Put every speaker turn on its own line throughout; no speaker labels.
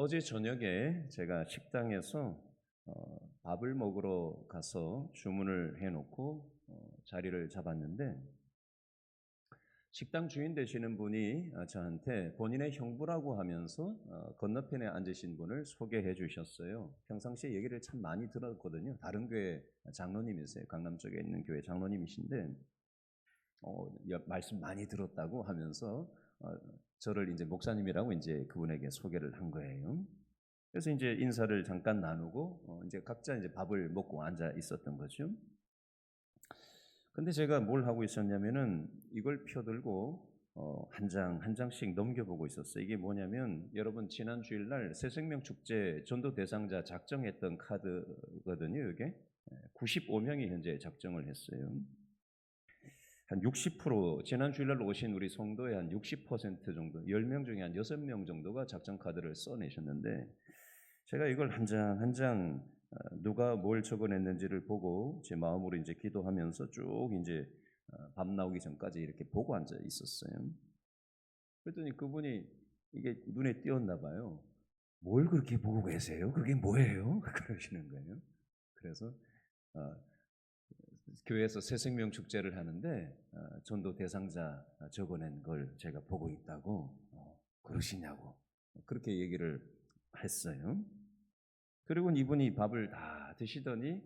어제 저녁에 제가 식당에서 밥을 먹으러 가서 주문을 해놓고 자리를 잡았는데 식당 주인 되시는 분이 저한테 본인의 형부라고 하면서 건너편에 앉으신 분을 소개해 주셨어요. 평상시에 얘기를 참 많이 들었거든요. 다른 교회 장로님이세요. 강남 쪽에 있는 교회 장로님이신데 말씀 많이 들었다고 하면서 저를 이제 목사님이라고 이제 그분에게 소개를 한 거예요. 그래서 이제 인사를 잠깐 나누고 이제 각자 이제 밥을 먹고 앉아 있었던 거죠. 근데 제가 뭘 하고 있었냐면은 이걸 펴들고 한 장 한 장씩 넘겨보고 있었어요. 이게 뭐냐면 여러분 지난 주일날 새생명 축제 전도 대상자 작정했던 카드거든요. 이게 95명이 현재 작정을 했어요. 한 60% 지난 주일날 오신 우리 성도의 한 60% 정도, 10명 중에 한 6명 정도가 작정 카드를 써내셨는데 제가 이걸 한 장 한 장 누가 뭘 적어냈는지를 보고 제 마음으로 이제 기도하면서 쭉 이제 밤 나오기 전까지 이렇게 보고 앉아 있었어요. 그랬더니 그분이 이게 눈에 띄었나 봐요. 뭘 그렇게 보고 계세요? 그게 뭐예요? 그러시는 거예요. 그래서 어, 교회에서 새생명 축제를 하는데 전도 대상자 적어낸 걸 제가 보고 있다고 그러시냐고 그렇게 얘기를 했어요. 그리고 이분이 밥을 다 드시더니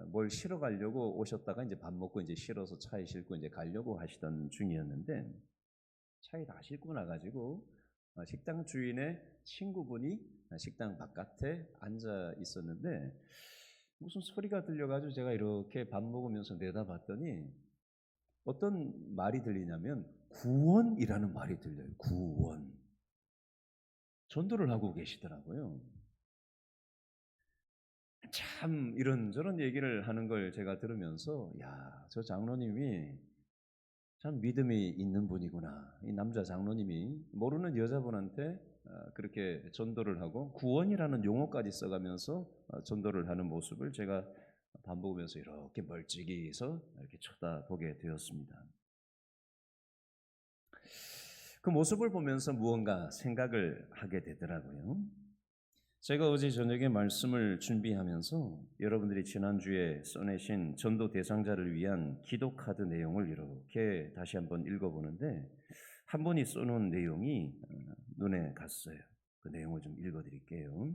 뭘 실어 가려고 오셨다가 이제 밥 먹고 이제 실어서 차에 싣고 이제 가려고 하시던 중이었는데 차에 다 싣고 나가지고 식당 주인의 친구분이 식당 바깥에 앉아 있었는데 무슨 소리가 들려가지고 제가 이렇게 밥 먹으면서 내다봤더니 어떤 말이 들리냐면 구원이라는 말이 들려요. 구원. 전도를 하고 계시더라고요. 참 이런저런 얘기를 하는 걸 제가 들으면서 야, 저 장로님이 참 믿음이 있는 분이구나. 이 남자 장로님이 모르는 여자분한테 그렇게 전도를 하고 구원이라는 용어까지 써가면서 전도를 하는 모습을 제가 밥 먹으면서 이렇게 멀찍이서 이렇게 쳐다보게 되었습니다. 그 모습을 보면서 무언가 생각을 하게 되더라고요. 제가 어제 저녁에 말씀을 준비하면서 여러분들이 지난주에 써내신 전도 대상자를 위한 기도 카드 내용을 이렇게 다시 한번 읽어보는데 한 분이 써놓은 내용이 눈에 갔어요. 그 내용을 좀 읽어드릴게요.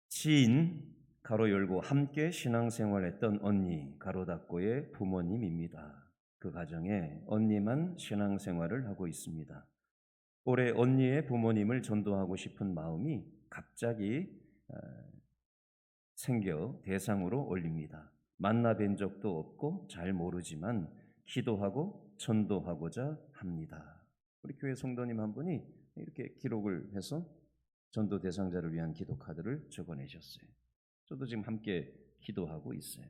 지인 가로 열고 함께 신앙생활했던 언니 가로 닫고의 부모님입니다. 그 가정에 언니만 신앙생활을 하고 있습니다. 올해 언니의 부모님을 전도하고 싶은 마음이 갑자기 어, 생겨 대상으로 올립니다. 만나 뵌 적도 없고 잘 모르지만 기도하고 전도하고자 합니다. 우리 교회 성도님 한 분이 이렇게 기록을 해서 전도 대상자를 위한 기도 카드를 적어내셨어요. 저도 지금 함께 기도하고 있어요.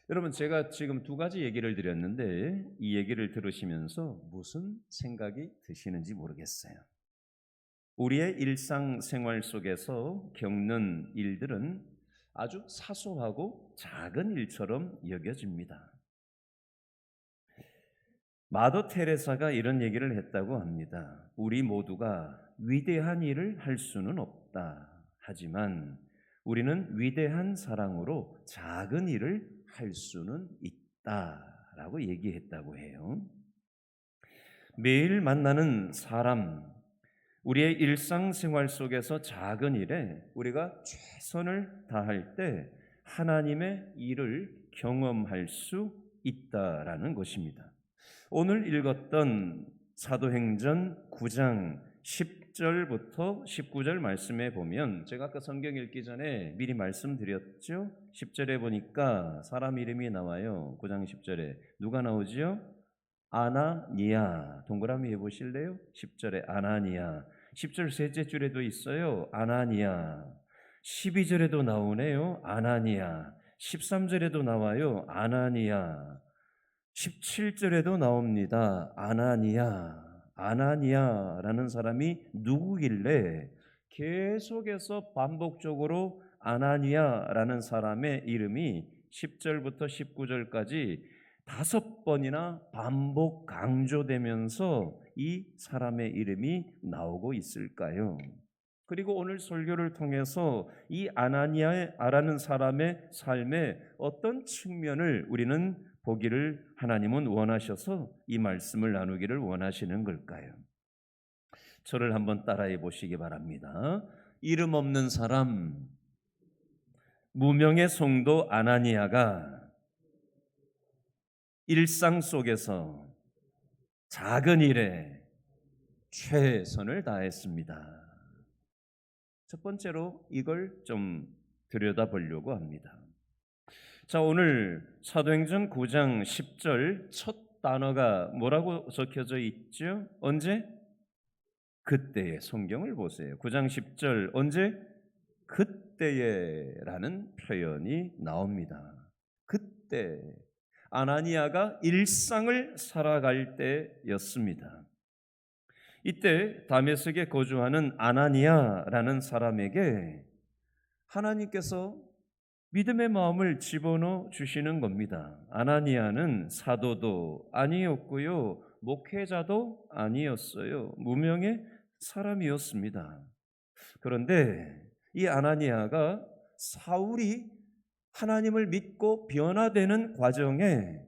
여러분 제가 지금 두 가지 얘기를 드렸는데 이 얘기를 들으시면서 무슨 생각이 드시는지 모르겠어요. 우리의 일상생활 속에서 겪는 일들은 아주 사소하고 작은 일처럼 여겨집니다. 마더 테레사가 이런 얘기를 했다고 합니다. 우리 모두가 위대한 일을 할 수는 없다. 하지만 우리는 위대한 사랑으로 작은 일을 할 수는 있다라고 얘기했다고 해요. 매일 만나는 사람, 우리의 일상생활 속에서 작은 일에 우리가 최선을 다할 때 하나님의 일을 경험할 수 있다라는 것입니다. 오늘 읽었던 사도행전 9장 10절부터 19절 말씀에 보면 제가 아까 성경 읽기 전에 미리 말씀드렸죠. 10절에 보니까 사람 이름이 나와요. 9장 10절에 누가 나오지요? 아나니아. 동그라미 해보실래요? 10절에 아나니아. 10절 셋째 줄에도 있어요. 아나니아. 12절에도 나오네요. 아나니아. 13절에도 나와요. 아나니아. 17절에도 나옵니다. 아나니아. 아나니아라는 사람이 누구길래 계속해서 반복적으로 아나니아라는 사람의 이름이 10절부터 19절까지 5번이나 반복 강조되면서 이 사람의 이름이 나오고 있을까요? 그리고 오늘 설교를 통해서 이 아나니아라는 사람의 삶의 어떤 측면을 우리는 보기를 하나님은 원하셔서 이 말씀을 나누기를 원하시는 걸까요? 저를 한번 따라해 보시기 바랍니다. 이름 없는 사람, 무명의 성도 아나니아가 일상 속에서 작은 일에 최선을 다했습니다. 첫 번째로 이걸 좀 들여다보려고 합니다. 자, 오늘 사도행전 9장 10절 첫 단어가 뭐라고 적혀져 있죠? 언제? 그때의. 성경을 보세요. 9장 10절 언제? 그때에라는 표현이 나옵니다. 그때 아나니아가 일상을 살아갈 때였습니다. 이때 다메섹에 거주하는 아나니아라는 사람에게 하나님께서 믿음의 마음을 집어넣어 주시는 겁니다. 아나니아는 사도도 아니었고요, 목회자도 아니었어요. 무명의 사람이었습니다. 그런데 이 아나니아가 사울이 하나님을 믿고 변화되는 과정에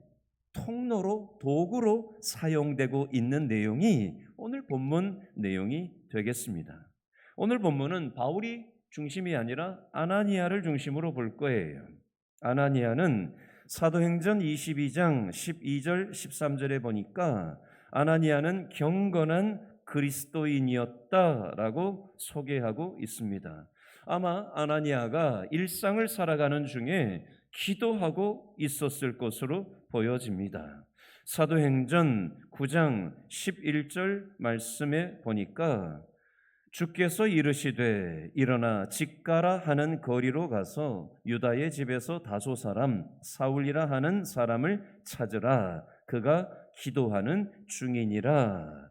통로로, 도구로 사용되고 있는 내용이 오늘 본문 내용이 되겠습니다. 오늘 본문은 바울이 중심이 아니라 아나니아를 중심으로 볼 거예요. 아나니아는 사도행전 22장 12절 13절에 보니까 아나니아는 경건한 그리스도인이었다라고 소개하고 있습니다. 아마 아나니아가 일상을 살아가는 중에 기도하고 있었을 것으로 보여집니다. 사도행전 9장 11절 말씀에 보니까 주께서 이르시되 일어나 집 가라 하는 거리로 가서 유다의 집에서 다소 사람 사울이라 하는 사람을 찾으라. 그가 기도하는 중이니라.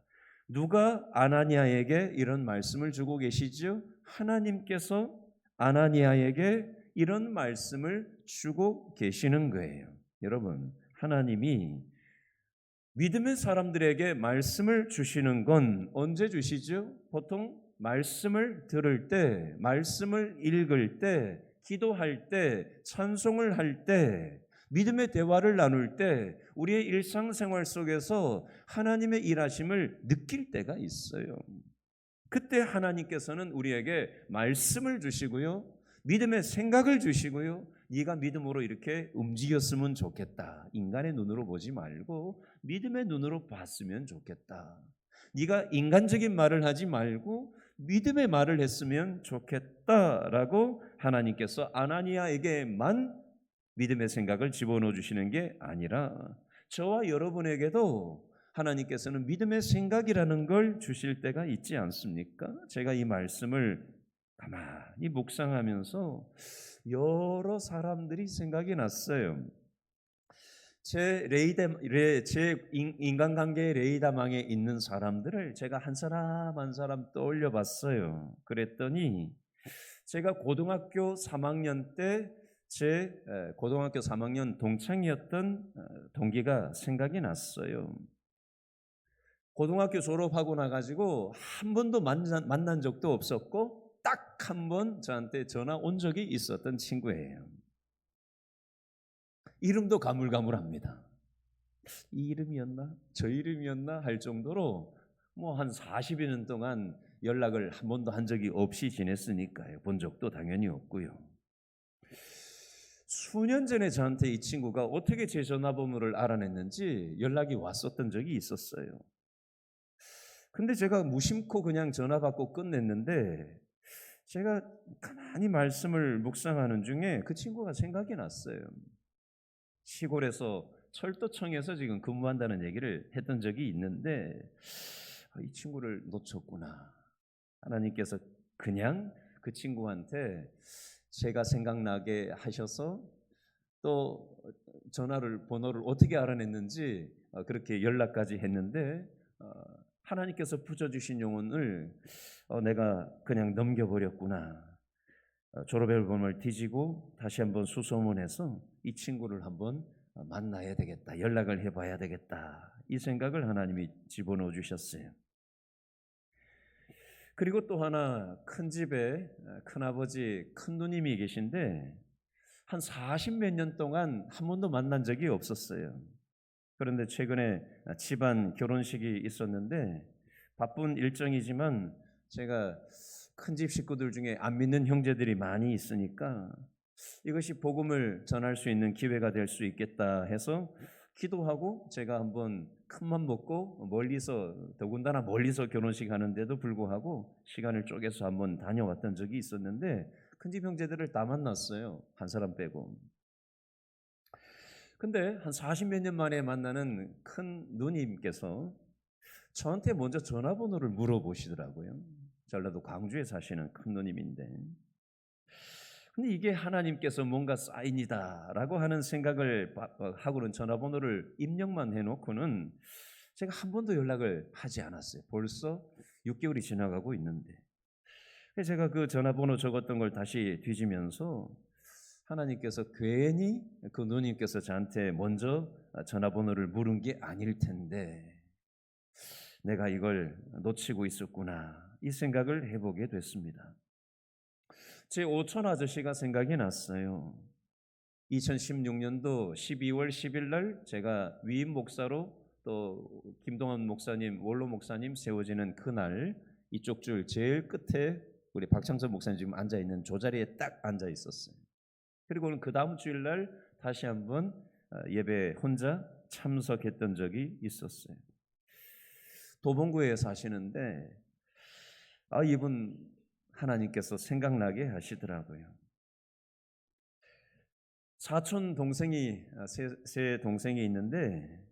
누가 아나니아에게 이런 말씀을 주고 계시죠? 하나님께서 아나니아에게 이런 말씀을 주고 계시는 거예요. 여러분, 하나님이 믿음의 사람들에게 말씀을 주시는 건 언제 주시죠? 보통 말씀을 들을 때, 말씀을 읽을 때, 기도할 때, 찬송을 할 때, 믿음의 대화를 나눌 때 우리의 일상생활 속에서 하나님의 일하심을 느낄 때가 있어요. 그때 하나님께서는 우리에게 말씀을 주시고요, 믿음의 생각을 주시고요, 네가 믿음으로 이렇게 움직였으면 좋겠다. 인간의 눈으로 보지 말고 믿음의 눈으로 봤으면 좋겠다. 네가 인간적인 말을 하지 말고 믿음의 말을 했으면 좋겠다라고 하나님께서 아나니아에게만 믿음의 생각을 집어넣어 주시는 게 아니라 저와 여러분에게도 하나님께서는 믿음의 생각이라는 걸 주실 때가 있지 않습니까? 제가 이 말씀을 가만히 묵상하면서 여러 사람들이 생각이 났어요. 제 인간관계의 레이더망에 있는 사람들을 제가 한 사람 한 사람 떠올려 봤어요. 그랬더니 제가 고등학교 3학년 때 제 고등학교 3학년 동창이었던 동기가 생각이 났어요. 고등학교 졸업하고 나가지고 한 번도 만난 적도 없었고 딱 한 번 저한테 전화 온 적이 있었던 친구예요. 이름도 가물가물합니다. 이 이름이었나? 저 이름이었나? 할 정도로 뭐 한 40여 년 동안 연락을 한 번도 한 적이 없이 지냈으니까요. 본 적도 당연히 없고요. 수년 전에 저한테 이 친구가 어떻게 제 전화번호를 알아냈는지 연락이 왔었던 적이 있었어요. 근데 제가 무심코 그냥 전화 받고 끝냈는데 제가 가만히 말씀을 묵상하는 중에 그 친구가 생각이 났어요. 시골에서 철도청에서 지금 근무한다는 얘기를 했던 적이 있는데 이 친구를 놓쳤구나. 하나님께서 그냥 그 친구한테 제가 생각나게 하셔서 또 번호를 어떻게 알아냈는지 그렇게 연락까지 했는데 하나님께서 붙여주신 영혼을 내가 그냥 넘겨버렸구나. 졸업 앨범을 뒤지고 다시 한번 수소문해서 이 친구를 한번 만나야 되겠다, 연락을 해봐야 되겠다, 이 생각을 하나님이 집어넣어 주셨어요. 그리고 또 하나, 큰 집에 큰아버지, 큰누님이 계신데 한 40몇 년 동안 한 번도 만난 적이 없었어요. 그런데 최근에 집안 결혼식이 있었는데 바쁜 일정이지만 제가 큰 집 식구들 중에 안 믿는 형제들이 많이 있으니까 이것이 복음을 전할 수 있는 기회가 될 수 있겠다 해서 기도하고 제가 한번 큰맘 먹고 멀리서, 더군다나 멀리서 결혼식 하는데도 불구하고 시간을 쪼개서 한번 다녀왔던 적이 있었는데 큰집 형제들을 다 만났어요. 한 사람 빼고. 근데 한 40몇 년 만에 만나는 큰 누님께서 저한테 먼저 전화번호를 물어보시더라고요. 전라도 광주에 사시는 큰 누님인데, 근데 이게 하나님께서 뭔가 사인이다라고 하는 생각을 하고는 전화번호를 입력만 해놓고는 제가 한 번도 연락을 하지 않았어요. 벌써 6개월이 지나가고 있는데, 그래서 제가 그 전화번호 적었던 걸 다시 뒤지면서 하나님께서 괜히 그 누님께서 저한테 먼저 전화번호를 물은 게 아닐 텐데 내가 이걸 놓치고 있었구나, 이 생각을 해보게 됐습니다. 제 오촌 아저씨가 생각이 났어요. 2016년도 12월 10일 날 제가 위임 목사로 또 김동환 목사님, 원로 목사님 세워지는 그날 이쪽 줄 제일 끝에 우리 박창선 목사님 지금 앉아 있는 저 자리에 딱 앉아 있었어요. 그리고는 그 다음 주일 날 다시 한번 예배 혼자 참석했던 적이 있었어요. 도봉구에 사시는데 이분 하나님께서 생각나게 하시더라고요. 사촌 동생이 세 동생이 있는데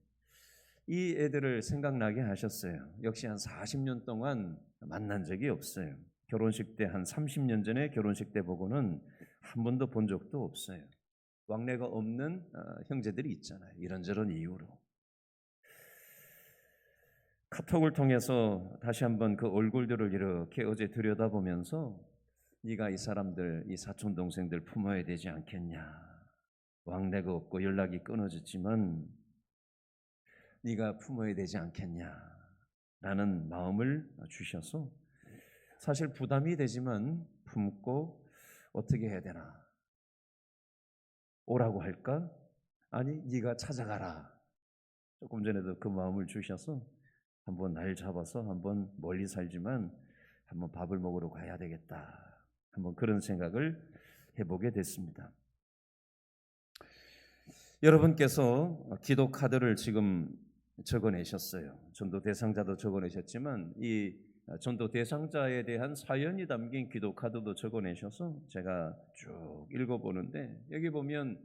이 애들을 생각나게 하셨어요. 역시 한 40년 동안 만난 적이 없어요. 결혼식 때 한 30년 전에 결혼식 때 보고는 한 번도 본 적도 없어요. 왕래가 없는 형제들이 있잖아요. 이런저런 이유로. 카톡을 통해서 다시 한번 그 얼굴들을 이렇게 어제 들여다보면서 네가 이 사람들, 이 사촌 동생들 품어야 되지 않겠냐. 왕래가 없고 연락이 끊어졌지만 네가 품어야 되지 않겠냐라는 마음을 주셔서 사실 부담이 되지만 품고 어떻게 해야 되나. 오라고 할까? 아니 네가 찾아가라. 조금 전에도 그 마음을 주셔서 한번 날 잡아서 한번 멀리 살지만 한번 밥을 먹으러 가야 되겠다. 한번 그런 생각을 해보게 됐습니다. 여러분께서 기도 카드를 지금 적어내셨어요. 전도 대상자도 적어내셨지만 이 전도 대상자에 대한 사연이 담긴 기도 카드도 적어내셔서 제가 쭉 읽어보는데 여기 보면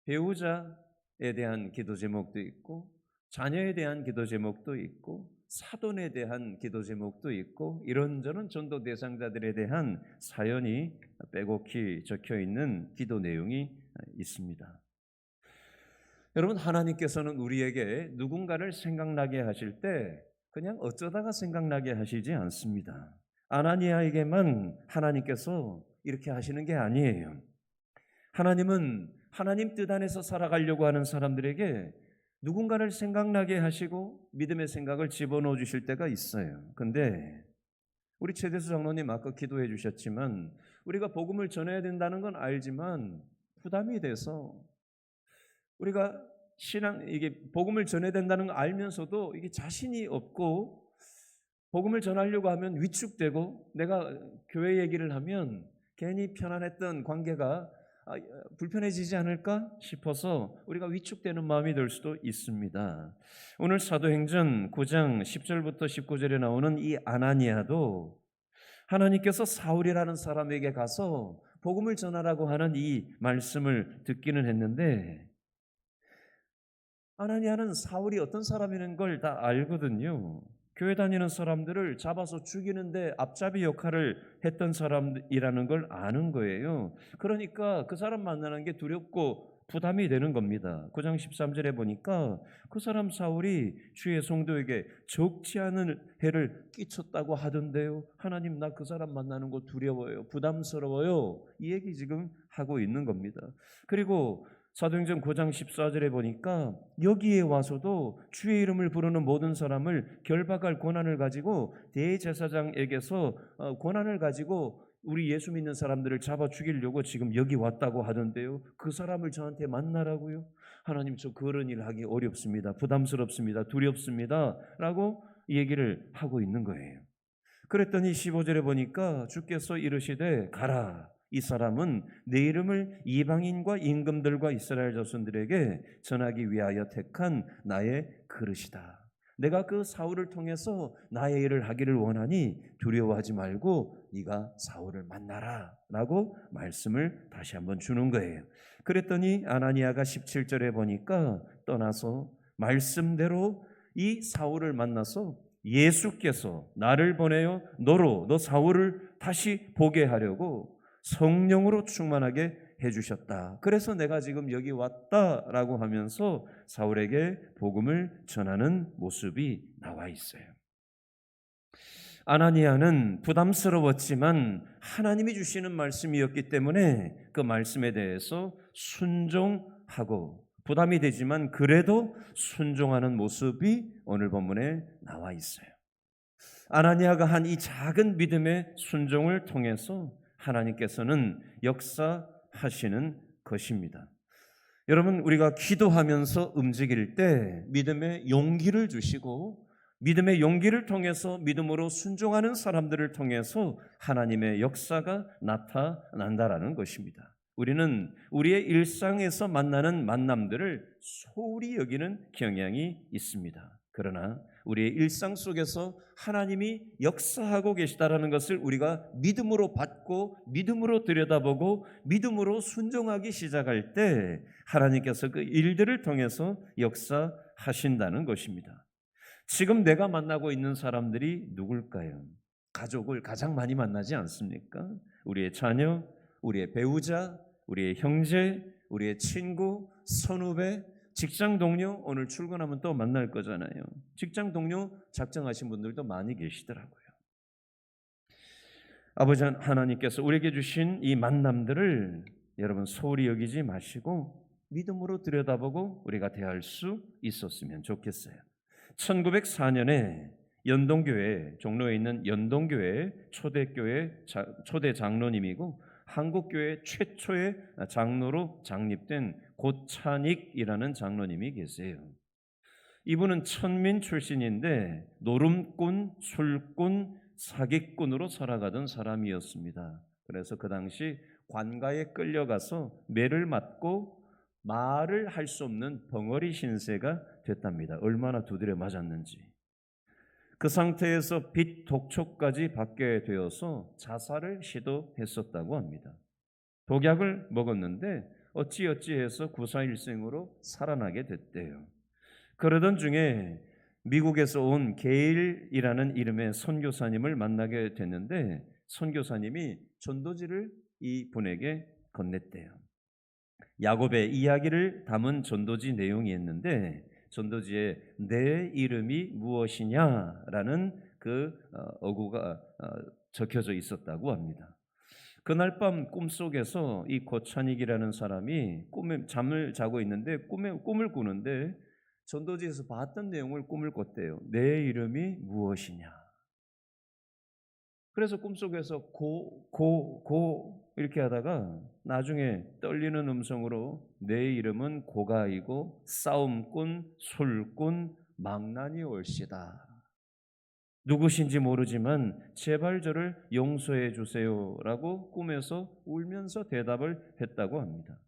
배우자에 대한 기도 제목도 있고 자녀에 대한 기도 제목도 있고 사돈에 대한 기도 제목도 있고 이런저런 전도 대상자들에 대한 사연이 빼곡히 적혀 있는 기도 내용이 있습니다. 여러분, 하나님께서는 우리에게 누군가를 생각나게 하실 때 그냥 어쩌다가 생각나게 하시지 않습니다. 아나니아에게만 하나님께서 이렇게 하시는 게 아니에요. 하나님은 하나님 뜻 안에서 살아가려고 하는 사람들에게 누군가를 생각나게 하시고 믿음의 생각을 집어넣어 주실 때가 있어요. 근데 우리 최대수 장로님 아까 기도해 주셨지만 우리가 복음을 전해야 된다는 건 알지만 부담이 돼서 우리가 이게 복음을 전해야 된다는 걸 알면서도 이게 자신이 없고 복음을 전하려고 하면 위축되고 내가 교회 얘기를 하면 괜히 편안했던 관계가 불편해지지 않을까 싶어서 우리가 위축되는 마음이 들 수도 있습니다. 오늘 사도행전 9장 10절부터 19절에 나오는 이 아나니아도 하나님께서 사울이라는 사람에게 가서 복음을 전하라고 하는 이 말씀을 듣기는 했는데 아나니아는 사울이 어떤 사람이라는 걸 다 알거든요. 교회 다니는 사람들을 잡아서 죽이는데 앞잡이 역할을 했던 사람이라는 걸 아는 거예요. 그러니까 그 사람 만나는 게 두렵고 부담이 되는 겁니다. 9장 13절에 보니까 그 사람 사울이 주의 성도에게 적지 않은 해를 끼쳤다고 하던데요. 하나님, 나 그 사람 만나는 거 두려워요. 부담스러워요. 이 얘기 지금 하고 있는 겁니다. 그리고 사도행전 9장 14절에 보니까 여기에 와서도 주의 이름을 부르는 모든 사람을 결박할 권한을 가지고 대제사장에게서 권한을 가지고 우리 예수 믿는 사람들을 잡아 죽이려고 지금 여기 왔다고 하던데요. 그 사람을 저한테 만나라고요? 하나님, 저 그런 일 하기 어렵습니다. 부담스럽습니다. 두렵습니다. 라고 얘기를 하고 있는 거예요. 그랬더니 15절에 보니까 주께서 이르시되 가라. 이 사람은 내 이름을 이방인과 임금들과 이스라엘 자손들에게 전하기 위하여 택한 나의 그릇이다. 내가 그 사울을 통해서 나의 일을 하기를 원하니 두려워하지 말고 네가 사울을 만나라 라고 말씀을 다시 한번 주는 거예요. 그랬더니 아나니아가 17절에 보니까 떠나서 말씀대로 이 사울을 만나서 예수께서 나를 보내어 너 사울을 다시 보게 하려고 성령으로 충만하게 해주셨다. 그래서 내가 지금 여기 왔다라고 하면서 사울에게 복음을 전하는 모습이 나와 있어요. 아나니아는 부담스러웠지만 하나님이 주시는 말씀이었기 때문에 그 말씀에 대해서 순종하고 부담이 되지만 그래도 순종하는 모습이 오늘 본문에 나와 있어요. 아나니아가 한 이 작은 믿음의 순종을 통해서 하나님께서는 역사하시는 것입니다. 여러분, 우리가 기도하면서 움직일 때 믿음의 용기를 주시고 믿음의 용기를 통해서 믿음으로 순종하는 사람들을 통해서 하나님의 역사가 나타난다라는 것입니다. 우리는 우리의 일상에서 만나는 만남들을 소홀히 여기는 경향이 있습니다. 그러나 우리의 일상 속에서 하나님이 역사하고 계시다라는 것을 우리가 믿음으로 받고 믿음으로 들여다보고 믿음으로 순종하기 시작할 때 하나님께서 그 일들을 통해서 역사하신다는 것입니다. 지금 내가 만나고 있는 사람들이 누굴까요? 가족을 가장 많이 만나지 않습니까? 우리의 자녀, 우리의 배우자, 우리의 형제, 우리의 친구, 선후배, 직장 동료, 오늘 출근하면 또 만날 거잖아요. 직장 동료 작정하신 분들도 많이 계시더라고요. 아버지 하나님께서 우리에게 주신 이 만남들을 여러분 소홀히 여기지 마시고 믿음으로 들여다보고 우리가 대할 수 있었으면 좋겠어요. 1904년에 연동교회, 종로에 있는 연동교회 초대 장로님이고 한국교회 최초의 장로로 장립된 고찬익이라는 장로님이 계세요. 이분은 천민 출신인데 노름꾼, 술꾼, 사기꾼으로 살아가던 사람이었습니다. 그래서 그 당시 관가에 끌려가서 매를 맞고 말을 할 수 없는 벙어리 신세가 됐답니다. 얼마나 두드려 맞았는지. 그 상태에서 빚 독촉까지 받게 되어서 자살을 시도했었다고 합니다. 독약을 먹었는데 어찌어찌해서 구사일생으로 살아나게 됐대요. 그러던 중에 미국에서 온 게일이라는 이름의 선교사님을 만나게 됐는데 선교사님이 전도지를 이 분에게 건넸대요. 야곱의 이야기를 담은 전도지 내용이 있는데 전도지에 내 이름이 무엇이냐라는 그 어구가 적혀져 있었다고 합니다. 그날 밤 꿈속에서 이 고찬익이라는 사람이 꿈에 잠을 자고 있는데 꿈을 꾸는데 전도지에서 봤던 내용을 꿈을 꿨대요. 내 이름이 무엇이냐. 그래서 꿈속에서 고 이렇게 하다가 나중에 떨리는 음성으로 내 이름은 고가이고 싸움꾼, 술꾼, 망나니 올시다. 누구신지 모르지만 제발 저를 용서해 주세요라고 꿈에서 울면서 대답을 했다고 합니다.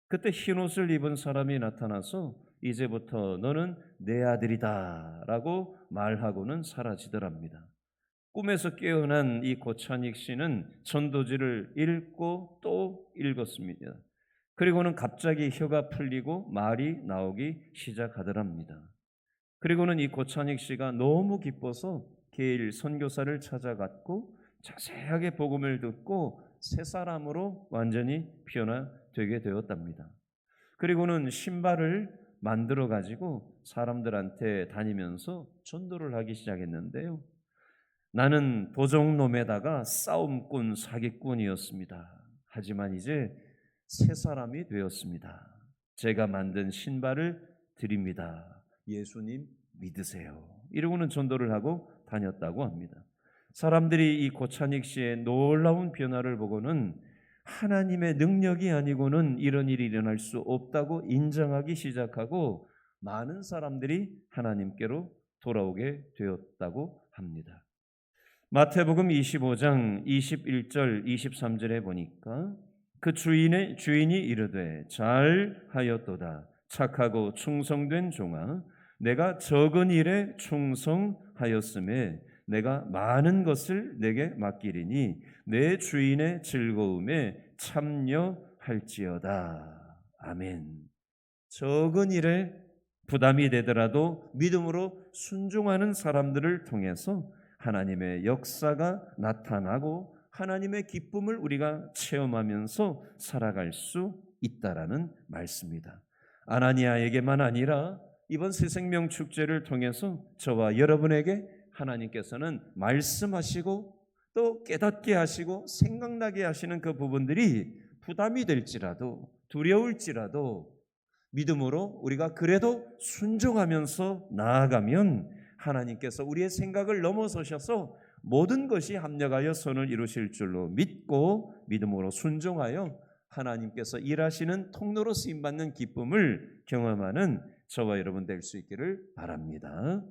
그때 흰옷을 입은 사람이 나타나서 이제부터 너는 내 아들이다라고 말하고는 사라지더랍니다. 꿈에서 깨어난 이 고찬익 씨는 전도지를 읽고 또 읽었습니다. 그리고는 갑자기 혀가 풀리고 말이 나오기 시작하더랍니다. 그리고는 이 고찬익 씨가 너무 기뻐서 게일 선교사를 찾아갔고 자세하게 복음을 듣고 새 사람으로 완전히 변화되게 되었답니다. 그리고는 신발을 만들어 가지고 사람들한테 다니면서 전도를 하기 시작했는데요. 나는 도적놈에다가 싸움꾼, 사기꾼이었습니다. 하지만 이제 새 사람이 되었습니다. 제가 만든 신발을 드립니다. 예수님 믿으세요. 이러고는 전도를 하고 다녔다고 합니다. 사람들이 이 고찬익 씨의 놀라운 변화를 보고는 하나님의 능력이 아니고는 이런 일이 일어날 수 없다고 인정하기 시작하고 많은 사람들이 하나님께로 돌아오게 되었다고 합니다. 마태복음 25장 21절 23절에 보니까 그 주인이 이르되 잘하였도다 착하고 충성된 종아 내가 적은 일에 충성하였음에 내가 많은 것을 내게 맡기리니 내 주인의 즐거움에 참여할지어다. 아멘. 적은 일에 부담이 되더라도 믿음으로 순종하는 사람들을 통해서 하나님의 역사가 나타나고 하나님의 기쁨을 우리가 체험하면서 살아갈 수 있다라는 말씀입니다. 아나니아에게만 아니라 이번 새생명 축제를 통해서 저와 여러분에게 하나님께서는 말씀하시고 또 깨닫게 하시고 생각나게 하시는 그 부분들이 부담이 될지라도 두려울지라도 믿음으로 우리가 그래도 순종하면서 나아가면 하나님께서 우리의 생각을 넘어서셔서 모든 것이 합력하여 선을 이루실 줄로 믿고 믿음으로 순종하여 하나님께서 일하시는 통로로 쓰임받는 기쁨을 경험하는 저와 여러분 될 수 있기를 바랍니다.